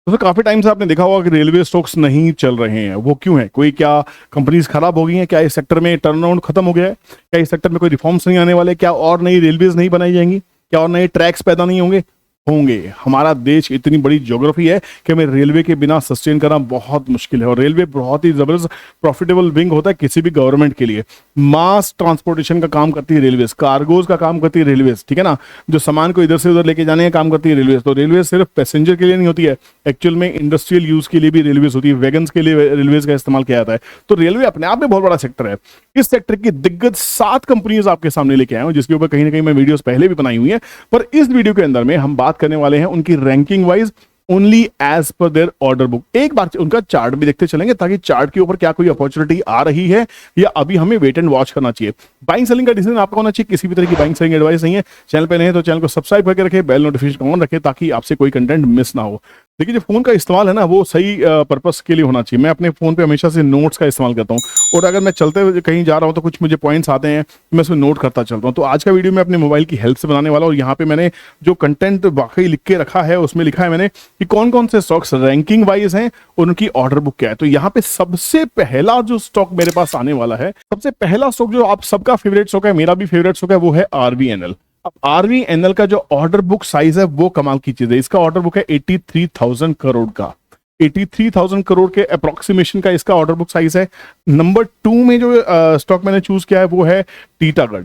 तो काफी टाइम से आपने देखा होगा कि रेलवे स्टॉक्स नहीं चल रहे हैं। वो क्यों है? कोई क्या कंपनीज खराब हो गई हैं? क्या इस सेक्टर में टर्नअराउंड खत्म हो गया है? क्या इस सेक्टर में कोई रिफॉर्म्स नहीं आने वाले? क्या और नई रेलवेज नहीं बनाई जाएंगी? क्या और नए ट्रैक्स पैदा नहीं होंगे? होंगे। हमारा देश इतनी बड़ी ज्योग्राफी है कि हमें रेलवे के बिना सस्टेन करना बहुत मुश्किल है, और रेलवे बहुत ही जबरदस्त प्रॉफिटेबल विंग होता है किसी भी गवर्नमेंट के लिए। मास ट्रांसपोर्टेशन का काम करती है रेलवेज, कार्गोज का काम करती है रेलवेज, ठीक है ना। जो सामान को इधर से उधर लेके जाने का काम करती है रेलवेज। तो रेलवे सिर्फ पैसेंजर के लिए नहीं होती है, एक्चुअल में इंडस्ट्रियल यूज के लिए भी रेलवेज होती है, वैगन्स के लिए रेलवेज का इस्तेमाल किया जाता है। तो रेलवे अपने आप में बहुत बड़ा सेक्टर है। इस सेक्टर की दिग्गज 7 कंपनीज आपके सामने लेके आया हूं, जिसके ऊपर कहीं ना कहीं मैं वीडियोस पहले भी बनाई हुई है, पर इस वीडियो के अंदर में हम बात करने वाले हैं उनकी ranking wise only as per their order book. एक बार उनका चार्ट भी देखते चलेंगे, ताकि चार्ट के ऊपर क्या कोई अपॉर्चुनिटी आ रही है या अभी हमें वेट एंड वॉच करना चाहिए। बाइंग सेलिंग का डिसीजन आपका होना चाहिए, किसी भी तरह की बाइंग सेलिंग एडवाइस नहीं है। चैनल पे नहीं है तो चैनल को सब्सक्राइब करके रखें, बेल नोटिफिकेशन ऑन रखें, ताकि आपसे कोई कंटेंट मिस ना हो। देखिए, जो फोन का इस्तेमाल है ना, वो सही पर्पस के लिए होना चाहिए। मैं अपने फोन पे हमेशा से नोट्स का इस्तेमाल करता हूँ, और अगर मैं चलते हुए कहीं जा रहा हूँ तो कुछ मुझे पॉइंट्स आते हैं, मैं उसमें नोट करता चलता हूँ। तो आज का वीडियो मैं अपने मोबाइल की हेल्प से बनाने वाला हूँ, और यहाँ पे मैंने जो कंटेंट वाकई लिख के रखा है, उसमें लिखा है मैंने कि कौन कौन से स्टॉक्स रैंकिंग वाइज हैं और उनकी ऑर्डर बुक क्या है। तो यहाँ पे सबसे पहला जो स्टॉक मेरे पास आने वाला है, सबसे पहला स्टॉक जो आप सबका फेवरेट स्टॉक है, मेरा भी फेवरेट स्टॉक है, वो है आरवीएनएल। अब आरवीएनएल का जो ऑर्डर बुक साइज है वो कमाल की चीज है। इसका ऑर्डर बुक है 83,000 करोड़ का। 83,000 करोड़ के अप्रोक्सीमेशन का इसका ऑर्डर बुक साइज है। नंबर 2 में जो स्टॉक मैंने चूज किया है वो है टीटागढ़।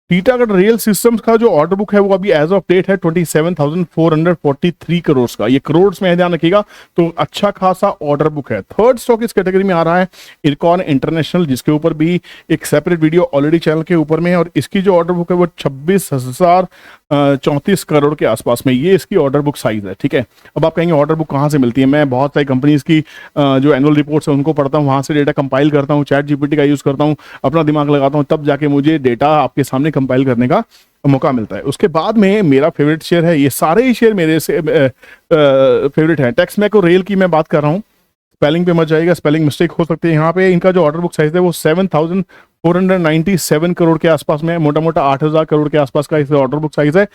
टीटागढ़ रेल सिस्टम्स का जो ऑर्डर बुक है वो अभी एज ऑफ डेट है 27,443 करोड़ का। ये करोड़ में है, ध्यान रखिएगा। तो अच्छा खासा ऑर्डर बुक है। थर्ड स्टॉक इस कैटेगरी में आ रहा है इरकॉन इंटरनेशनल, जिसके ऊपर भी एक सेपरेट वीडियो ऑलरेडी चैनल के ऊपर में है, और इसकी जो ऑर्डर बुक है वो 26,034 करोड़ के आसपास में ये इसकी ऑर्डर बुक साइज है, ठीक है। अब आप कहेंगे ऑर्डर बुक कहाँ से मिलती है? मैं बहुत सारी कंपनीज की जो एनुअल रिपोर्ट्स है उनको पढ़ता हूँ, वहां से डेटा कंपाइल करता हूँ, चैट जीपीटी का यूज करता हूँ, अपना दिमाग लगाता हूँ, तब जाके मुझे डेटा आपके सामने कंपाइल करने का मौका मिलता है। उसके बाद में मेरा फेवरेट शेयर है, ये सारे ही शेयर मेरे से फेवरेट है, टेक्समैको रेल की मैं बात कर रहा हूँ। स्पेलिंग पे मत जाइएगा, स्पेलिंग मिस्टेक हो सकती है। यहाँ पे इनका जो ऑर्डर बुक साइज है वो 7,497 करोड़ के आसपास में है, मोटा मोटा 8,000 करोड़ के आसपास का इस ऑर्डर बुक साइज है।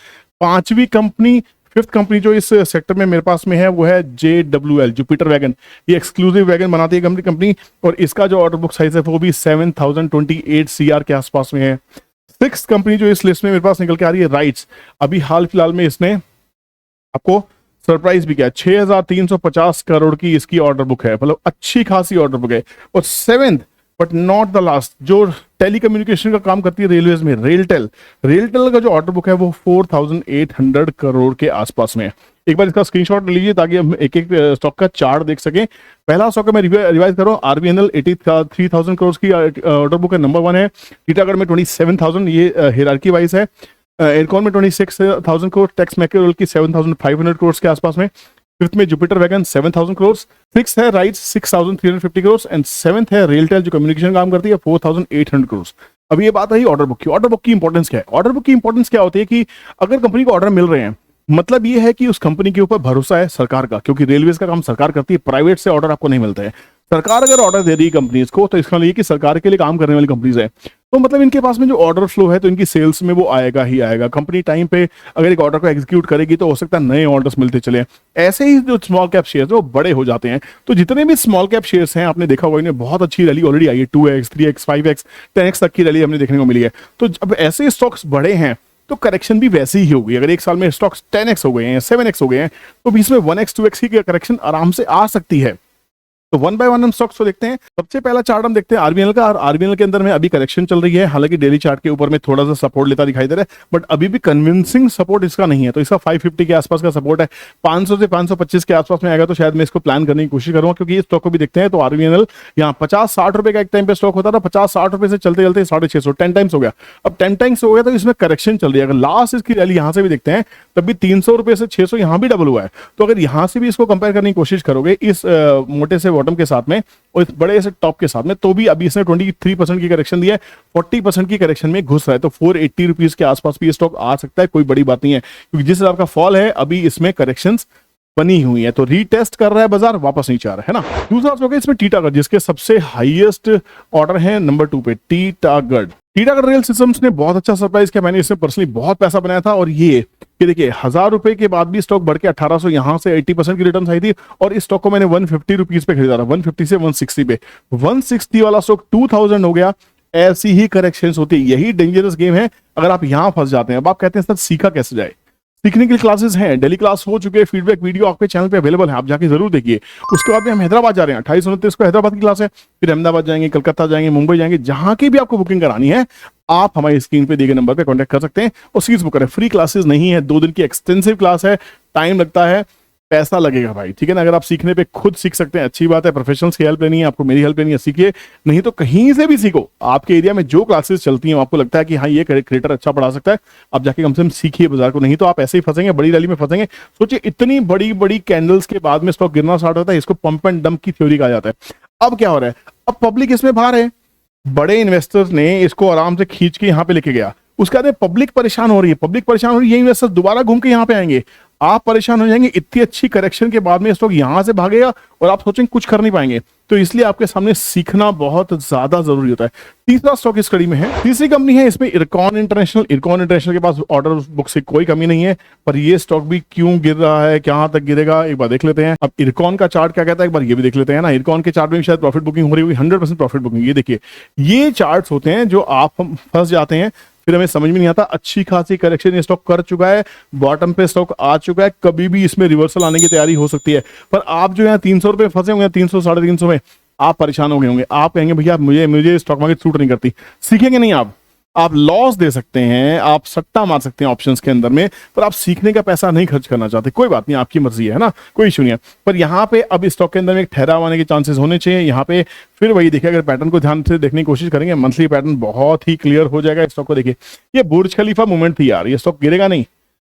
पांचवी कंपनी, फिफ्थ कंपनी जो इस सेक्टर में मेरे पास में है वो है JWL, जुपिटर वैगन। ये एक्सक्लूसिव वैगन बनाती है कंपनी, और इसका जो ऑर्डर बुक साइज है वो भी 7,028 CR के आसपास में है। सिक्स कंपनी जो इस लिस्ट में मेरे पास निकल के आ रही है राइट्स। अभी हाल फिलहाल में इसने आपको सरप्राइज भी किया, 6,350 करोड़ की इसकी ऑर्डर बुक है, मतलब अच्छी खासी ऑर्डर बुक है। और seventh but not the last, जो टेलीकम्युनिकेशन का काम करती है रेलवेज में, रेलटेल का जो ऑर्डर बुक है वो 4,800 करोड़ के आसपास में है। एक बार इसका स्क्रीनशॉट ले लीजिए ताकि हम एक एक स्टॉक का चार्ट देख सकें। पहला स्टॉक मैं रिवाइज कर रहा हूँ, आरवीएनएल 83,000 करोड़ की ऑर्डर बुक है, नंबर 1 है। टीटागढ़ में 27,000, ये हायरार्की वाइज है। एरकॉन में 26,000 करोड़, टेक्समैको की 7,500 करोड़ के आसपास में। फिफ्थ में जुपिटर वैगन 7,000 करोड़। सिक्स है राइट्स 6,350 करोड़, एंड सेवंथ है रेलटेल जो कम्युनिकेशन काम करती है 4,800 करोड़। अब ये बात है ऑर्डर बुक की। ऑर्डर बुक की इंपॉर्टेंस क्या है? ऑर्डर बुक की इंपॉर्टेंस क्या होती है कि अगर कंपनी को ऑर्डर मिल रहे हैं, मतलब ये है कि उस कंपनी के ऊपर भरोसा है सरकार का, क्योंकि रेलवेज का काम सरकार करती है, प्राइवेट से ऑर्डर आपको नहीं मिलता है। सरकार अगर ऑर्डर दे रही है कंपनीज को, तो इसका मतलब ये कि सरकार के लिए काम करने वाली कंपनीज है, तो मतलब इनके पास में जो ऑर्डर फ्लो है तो इनकी सेल्स में वो आएगा ही आएगा। कंपनी टाइम पे अगर एक ऑर्डर को एग्जीक्यूट करेगी तो हो सकता है नए ऑर्डर्स मिलते चले। ऐसे ही जो स्मॉल कैप शेयर्स है वो बड़े हो जाते हैं। तो जितने भी स्मॉल कैप शेयर्स हैं, आपने देखा होगा इन्हें बहुत अच्छी रैली ऑलरेडी आई है, 2x 3x 5x 10x तक की रैली हमने देखने को मिली है। तो जब ऐसे स्टॉक्स बड़े हैं तो करेक्शन भी वैसी ही होगी। अगर एक साल में स्टॉक्स 10x हो गए हैं, 7x हो गए हैं, तो बीच में 1x 2x की करेक्शन आराम से आ सकती है। तो वन बाय वन हम स्टॉक्स को देखते हैं। सबसे पहला चार्ट हम देखते हैं आरबीएल का, और आरबीएल के अंदर में अभी करेक्शन चल रही है। हालांकि डेली चार्ट के ऊपर में थोड़ा सा सपोर्ट लेता दिखाई दे रहा है, बट अभी भी कन्विंसिंग सपोर्ट इसका नहीं है। तो इसका 550 के आसपास का सपोर्ट है। 500 से 525 के आसपास में आएगा तो शायद मैं इसको प्लान करने की कोशिश करूंगा, क्योंकि इस स्टॉक को भी देखते हैं। तो आरबीएल यहाँ 50-60 रुपए का एक टाइम पे स्टॉक होता था, 50-60 रुपए से चलते चलते 650, 10 टाइम्स हो गया। अब 10 टाइम्स हो गया तो इसमें करेक्शन चल रही है। अगर लास्ट इसकी रैली यहाँ से भी देखते हैं तब भी 300 रुपए से 600 यहाँ भी डबल हुआ है। तो अगर यहाँ से भी इसको कंपेयर करने की कोशिश करोगे इस मोटे से बॉटम के साथ में और इस बड़े से टॉप के साथ में, तो भी अभी इसने 23% की करेक्शन दी है, 40% की करेक्शन में घुस रहा है। तो 480 रुपीज के आसपास भी स्टॉक आ सकता है, कोई बड़ी बात नहीं है, क्योंकि जिस हिसाब का फॉल है अभी इसमें करेक्शंस बनी हुई है। तो रीटेस्ट कर रहा है बाजार, वापस नहीं चाह रहा है ना। दूसरा स्टॉक है इसमें टीटागढ़, जिसके सबसे हाईएस्ट ऑर्डर है नंबर 2 पे टीटागढ़ रेल सिस्टम्स ने बहुत अच्छा सरप्राइज किया। मैंने इसमें पर्सनली बहुत पैसा बनाया था, और ये कि देखिए 1000 रुपए के बाद भी स्टॉक बढ़ के 1800, यहां से 80% की रिटर्न आई थी, और इस स्टॉक को मैंने 150 रुपीज पे खरीदा था, 150 से 160 पे, 160 वाला स्टॉक 2000 हो गया। ऐसी ही करेक्शंस होती है, यही डेंजरस गेम है अगर आप यहां फंस जाते हैं। अब आप कहते हैं सर सीखा कैसे जाए? सीखने के लिए क्लासेस हैं, डेली क्लास हो चुके हैं, फीडबैक वीडियो आपके चैनल पे अवेलेबल है, आप जाके जरूर देखिए। उसके बाद में हम हैदराबाद जा रहे हैं, 28-29 को हैदराबाद की क्लास है, फिर अहमदाबाद जाएंगे, कलकत्ता जाएंगे, मुंबई जाएंगे, जहां की भी आपको बुकिंग करानी है आप हमारी स्क्रीन पे दिए गए नंबर पे कांटेक्ट कर सकते हैं और सीट्स बुक करें। फ्री क्लासेस नहीं है, 2 दिन की एक्सटेंसिव क्लास है, टाइम लगता है, पैसा लगेगा भाई, ठीक है ना। अगर आप सीखने पे खुद सीख सकते हैं अच्छी बात है, प्रोफेशनल्स की हेल्प लेनी है, आपको मेरी हेल्प लेनी है, सीखिए, नहीं तो कहीं से भी सीखो। आपके एरिया में जो क्लासेस चलती हैं आपको लगता है कि हाँ ये क्रिएटर अच्छा पढ़ा सकता है, आप जाके कम से कम सीखिए बाजार को, नहीं तो आप ऐसे ही फंसेंगे, बड़ी रैली में फंसेंगे। सोचिए इतनी बड़ी बड़ी कैंडल्स के बाद में स्टॉक गिरना स्टार्ट होता है, इसको पंप एंड डंप की थ्योरी कहा जाता है। अब क्या हो रहा है, अब पब्लिक इसमें बाहर है, बड़े इन्वेस्टर्स ने इसको आराम से खींच के यहाँ पे लेके गया, उसके बाद पब्लिक परेशान हो रही है, पब्लिक परेशान हो रही है, ये इन्वेस्टर्स दोबारा घूम के यहाँ पे आएंगे, आप परेशान हो जाएंगे। इतनी अच्छी करेक्शन के बाद में स्टॉक यहां से भागेगा और आप सोचेंगे कुछ कर नहीं पाएंगे, तो इसलिए आपके सामने सीखना बहुत ज्यादा जरूरी होता है। तीसरा स्टॉक इस कड़ी में है, तीसरी कंपनी है इसमें इरकॉन इंटरनेशनल। इरकॉन इंटरनेशनल के पास ऑर्डर बुक से कोई कमी नहीं है, पर ये स्टॉक भी क्यों गिर रहा है, कहां तक गिरेगा, एक बार देख लेते हैं। अब इरकॉन का चार्ट क्या कहता है, एक बार ये भी देख लेते हैं ना। इरकॉन के चार्ट में शायद प्रॉफिट बुकिंग हो रही होगी, 100% प्रॉफिट बुकिंग। ये देखिए, ये चार्ट्स होते हैं जो आप फंस जाते हैं, फिर हमें समझ में नहीं आता। अच्छी खासी करेक्शन ये स्टॉक कर चुका है, बॉटम पे स्टॉक आ चुका है, कभी भी इसमें रिवर्सल आने की तैयारी हो सकती है। पर आप जो यहाँ 300 रुपए फंसे होंगे, 300 350 में आप परेशान हो गए होंगे, आप कहेंगे भैया मुझे स्टॉक मार्केट सूट नहीं करती। सीखेंगे नहीं आप लॉस दे सकते हैं, आप सट्टा मार सकते हैं ऑप्शंस के अंदर में, पर आप सीखने का पैसा नहीं खर्च करना चाहते, कोई बात नहीं, आपकी मर्जी है ना, कोई इशू नहीं है। पर यहाँ पे अब स्टॉक के अंदर में एक ठहराव आने के चांसेस होने चाहिए। यहाँ पे फिर वही देखिए, अगर पैटर्न को ध्यान से देखने की कोशिश करेंगे, मंथली पैटर्न बहुत ही क्लियर हो जाएगा। स्टॉक को देखिए, ये बुर्ज खलीफा मूवमेंट थी यार, ये स्टॉक गिरेगा नहीं,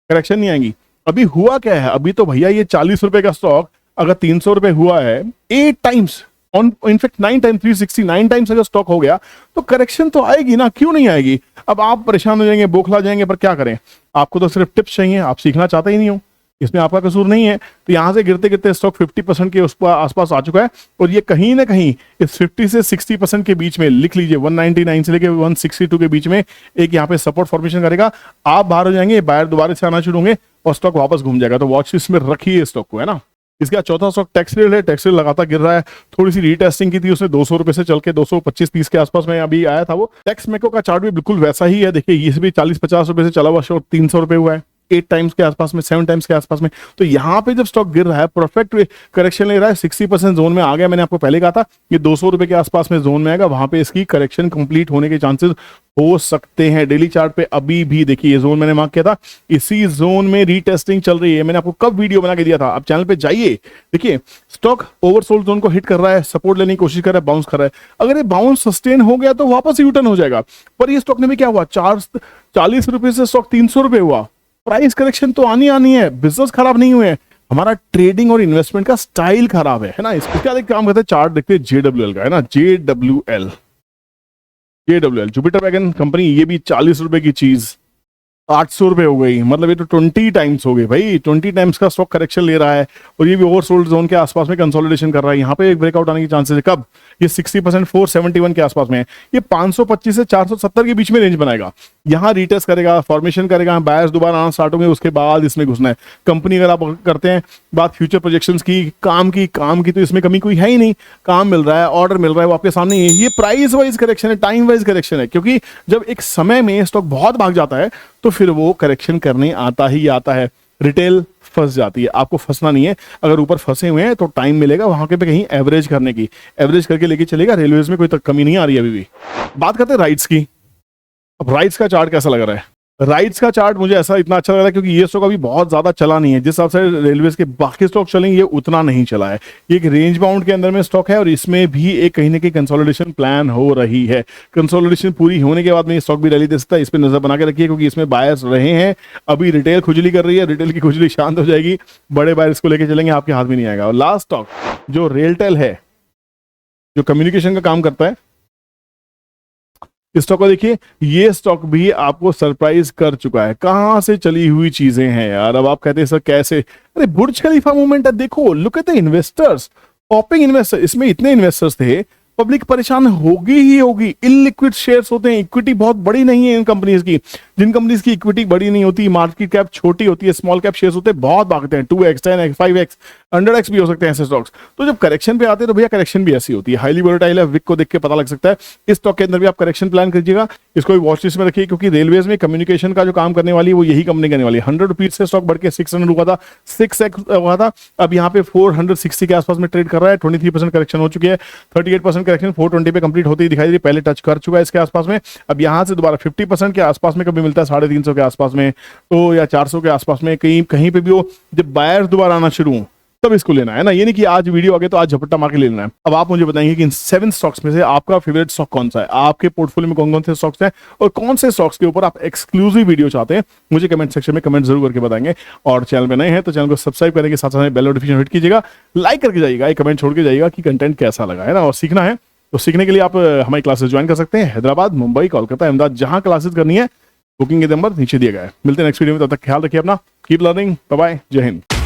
करेक्शन नहीं आएगी। अभी हुआ क्या है, अभी तो भैया ये 40 रुपए का स्टॉक अगर 300 रुपए हुआ है 8 टाइम्स, इनफैक्ट 9 टाइम 369 टाइम्स अगर स्टॉक हो गया तो करेक्शन तो आएगी ना, क्यों नहीं आएगी। अब आप परेशान हो जाएंगे, बौखला जाएंगे, पर क्या करें, आपको तो सिर्फ टिप्स चाहिए, आप सीखना चाहते ही नहीं हो, इसमें आपका कसूर नहीं है। तो यहां से गिरते गिरते स्टॉक 50% के उस आसपास आ चुका है, और ये कहीं ना कहीं इस 50 से 60% के बीच में, लिख लीजिए 199 से लेकर 162 के बीच में एक यहाँ पे सपोर्ट फॉर्मेशन करेगा। आप बाहर हो जाएंगे, बाहर दोबारा से आना शुरू होंगे और स्टॉक वापस घूम जाएगा। तो वॉच लिस्ट में रखिए स्टॉक को, है ना। इसका चौथा स्टॉक टेक्सटाइल है, टेक्सटाइल लगातार गिर रहा है, थोड़ी सी रीटेस्टिंग की थी उसने, 200 रुपए से चल के 225-30 के आसपास में अभी आया था वो। टेक्समेको का चार्ट भी बिल्कुल वैसा ही है, देखिए ये भी 40-50 रुपए से चला हुआ स्टॉक 300 रुपए हुआ है, 8 टाइम्स के आसपास में, 7 टाइम्स के आसपास में। तो यहाँ पे जब स्टॉक गिर रहा है, परफेक्ट करेक्शन ले रहा है, 60% जोन में आ गया। मैंने आपको पहले कहा था ये 200 रुपए के आसपास में जोन में आएगा, वहां पे इसकी करेक्शन कंप्लीट होने के चांसेस हो सकते हैं। डेली चार्ट पे अभी भी देखिए, ये जोन मैंने मार्क किया था, इसी जोन में रीटेस्टिंग चल रही है। मैंने आपको कब वीडियो बना के दिया था, आप चैनल पे जाइए देखिए। स्टॉक ओवरसोल्ड जोन को हिट कर रहा है, सपोर्ट लेने की कोशिश कर रहा है, बाउंस कर रहा है। अगर ये बाउंस सस्टेन हो गया तो वापस यूटर्न हो जाएगा। पर ये स्टॉक ने भी क्या हुआ, 40 रुपए से स्टॉक 300 रुपए हुआ। प्राइस करेक्शन तो आनी है, बिजनेस खराब नहीं हुए, हमारा ट्रेडिंग और इन्वेस्टमेंट का स्टाइल खराब है ना। इसको क्या काम करते हैं, चार्ट देखते हैं JWL का, है ना, JWL जुपिटर वैगन कंपनी, ये भी 40 रुपए की चीज 800 रुपए हो गई, मतलब ये तो 20 टाइम्स हो गई भाई, 20 टाइम्स का स्टॉक करेक्शन ले रहा है, और ये भी ओवरसोल्ड जोन के आसपास में कंसोलिडेशन कर रहा है। यहाँ पे एक ब्रेकआउट आने की चांसेस है, कब, ये 60% 471 के आसपास में है, ये 525 से 470 के बीच में रेंज बनाएगा। यहाँ रीटेस्ट करेगा, फॉर्मेशन करेगा, बायर्स दोबारा आना स्टार्ट होंगे, उसके बाद इसमें घुसना है। कंपनी अगर आप करते हैं बात फ्यूचर प्रोजेक्शंस की, काम की, तो इसमें कमी कोई है ही नहीं, काम मिल रहा है, ऑर्डर मिल रहा है, वो आपके सामने ही है। ये प्राइस वाइज करेक्शन है, टाइम वाइज करेक्शन है, क्योंकि जब एक समय में स्टॉक बहुत भाग जाता है तो फिर वो करेक्शन करने आता ही आता है। रिटेल फंस जाती है, आपको फंसना नहीं है। अगर ऊपर फंसे हुए हैं तो टाइम मिलेगा वहां पे कहीं एवरेज करने की, एवरेज करके लेके चलेगा। रेलवेज में कोई तक कमी नहीं आ रही है अभी भी। बात करते हैं राइट्स की। अब राइट्स का चार्ट कैसा लग रहा है, राइट्स का चार्ट मुझे ऐसा इतना अच्छा लग रहा है क्योंकि ये स्टॉक अभी बहुत ज्यादा चला नहीं है, जिस हिसाब से रेलवेज के बाकी स्टॉक चलेंगे ये उतना नहीं चला है। ये एक रेंज बाउंड के अंदर में स्टॉक है और इसमें भी एक कहीं ना कहीं कंसोलिडेशन प्लान हो रही है। कंसोलिडेशन पूरी होने के बाद में ये स्टॉक भी रैली दे सकता है, इस पर नजर बना के रखिए क्योंकि इसमें बायर्स रहे हैं। अभी रिटेल खुजली कर रही है, रिटेल की खुजली शांत हो जाएगी, बड़े बायर्स को लेकर चलेंगे, आपके हाथ में नहीं आएगा। और लास्ट स्टॉक जो रेलटेल है, जो कम्युनिकेशन का काम करता है, इस स्टॉक को देखिए, ये स्टॉक भी आपको सरप्राइज कर चुका है। कहां से चली हुई चीजें हैं यार। अब आप कहते हैं सर कैसे, अरे बुर्ज खलीफा मूवमेंट है, देखो, look at the investors, popping investor, इसमें इतने इन्वेस्टर्स थे पब्लिक परेशान होगी ही होगी। इलिक्विड शेयर्स होते हैं, इक्विटी बहुत बड़ी नहीं है इन कंपनीज की। जिन कंपनीज की इक्विटी बड़ी नहीं होती, मार्केट कैप छोटी होती है, स्मॉल कैप शेयर्स होते हैं, बहुत भागते हैं, 2x 10x 5x 100x भी हो सकते हैं ऐसे स्टॉक्स। तो जब करेक्शन पे आते हैं तो भैया करेक्शन भी ऐसी होती है, हाईली वोलेटाइल है, विक को देख के पता लग सकता है। इस स्टॉक के अंदर भी आप करेक्शन प्लान कीजिएगा, इसको भी वॉच लिस्ट में रखिए, क्योंकि रेलवेज में कम्युनिकेशन का जो काम करने वाली है वो यही कंपनी करने वाली है। 100 रुपीज से स्टॉक बढ़ के 600 हुआ था, 6x हुआ था, अब यहाँ पे 460 के आसपास में ट्रेड कर रहा है। 23% करेक्शन हो चुकी है, 38% करेक्शन 420 पे कंप्लीट होती ही दिखाई दे रही है, पहले टच कर चुका है इसके आसपास में। अब यहाँ से दोबारा 50% के आसपास में कभी मिलता है, 350 के आसपास में तो, या 400 के आसपास में, कहीं कहीं पे भी हो, जब बायर्स दोबारा आना शुरू हो तब इसको लेना है ना। ये नहीं कि आज वीडियो आ गई तो आज झपट्टा मार के ले लेना है। अब आप मुझे बताएंगे कि इन 7 स्टॉक्स में से आपका फेवरेट स्टॉक कौन सा है, आपके पोर्टफोलियो में कौन कौन से स्टॉक्स हैं, और कौन से स्टॉक्स के ऊपर आप एक्सक्लूसिव वीडियो चाहते हैं, मुझे कमेंट सेक्शन में कमेंट जरूर करके बताएंगे। और चैनल पे नए हैं तो चैनल को सब्सक्राइब करने के साथ साथ बेल नोटिफिकेशन हिट कीजिएगा, लाइक करके जाइएगा, एक कमेंट छोड़ के जाइएगा कि कंटेंट कैसा लगा है ना। और सीखना है तो सीखने के लिए आप हमारी क्लासेस ज्वाइन कर सकते हैं, हैदराबाद, मुंबई, कोलकाता, अहमदाबाद, जहां क्लासेस करनी है बुकिंग के नंबर नीचे दिया गया है। मिलते हैं नेक्स्ट वीडियो में, तब तक ख्याल रखिए अपना, कीप लर्निंग, बाय बाय, जय हिंद।